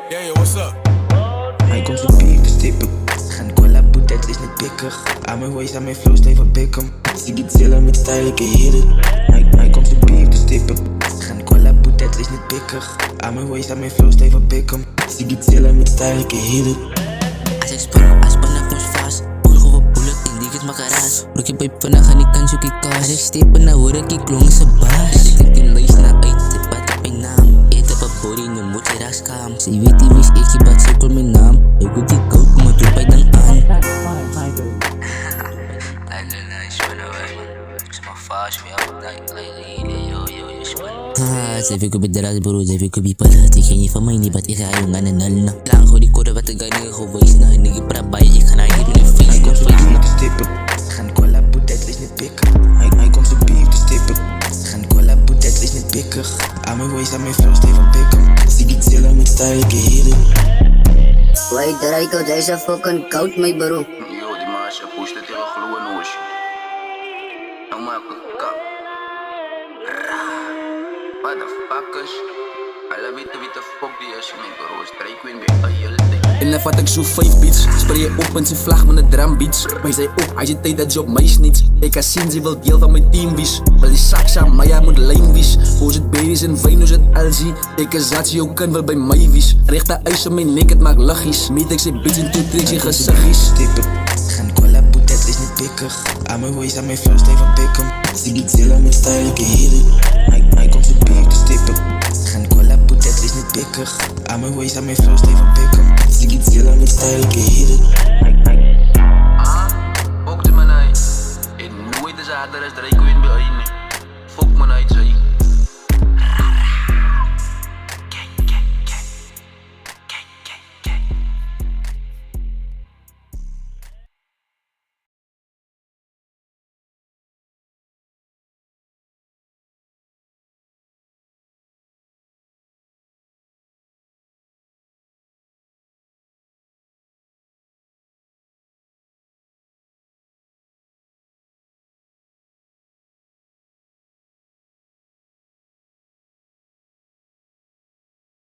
Yeah, what's up? Hij komt zo bier te stippen. Gaan cola boet, het is niet pikkig. Aan mijn waist, aan mijn flow, steven pikken. Zie die chillen met stijlijke hidden. Hij komt zo bier te stippen. Gaan cola boet, het is niet pikkig. Aan mijn waist, aan mijn flow, steven pikken. Zie die chillen met stijlijke hidden. Als ik spring, als panak ons vast. Boel gewoon bullet in die het makaras. Rook je bij vannacht en ik kan zoeken kaas. Als ik stepen naar hoor ik klonk zijn baas. Ik heb die lijst naar uit, de pad op mijn naam. Eet op een body, nu moet je raskaam. Ze weet die wist ik, je bad zoeken mijn naam. Ik wil die koud, kom maar doe bij dan aan. Saya fikir berderas bro, saya fikir bipalat. Ik geen van mij niet, wat ik ga jongen en nal na. Lang gewoon die code wat ik ga niet geweest na. En ik praat bij je, ik ga naar hier in face. Hij komt zo bier te stippen. Gaan cola boet, het is niet pikkig. Hij komt zo bier te stippen. Gaan cola boet, het is niet pikkig. Aan mijn waist, aan mijn flow, steven pikken. Zie die chillen met stijlijke hidden. Wait, Draco, deze fucking koud, my bro. Yo, die maasje poest het heel gloeien oosje. Nou maak een kap. Motherfuckers. Alle weten wie de fuck die is, my bro. Strijk win bij de hele tijd. En dan vat ik zo 5 beats. Spray je op en ze vlag met een drum beats. Wij zei op, als je tijd dat je op mij snitst. Ik kan zien, ze wil deel van mijn team wies. Wil die saksa, maar jij moet lijn wies. Hoe is het berries en wijn, hoe is het LG. Ik is zat, jouw kind wil bij mij wies. Richt de ijs op mijn nek, het maakt lachjes. Meet ik ze bitch en toe trek je gezichtjes. Gaan cola boet, het is niet pikkig. Aan mijn waist, aan mijn flow, steven pikken. Zie die chillen met stijlijke hidden. Hij komt zo bier te stippen. Gaan cola boet, het is niet pikkig. Aan mijn waist, aan mijn flow, steven pikken. Zie die chillen met stijlijke hidden. Ook de manai. En nooit is harder als Draco.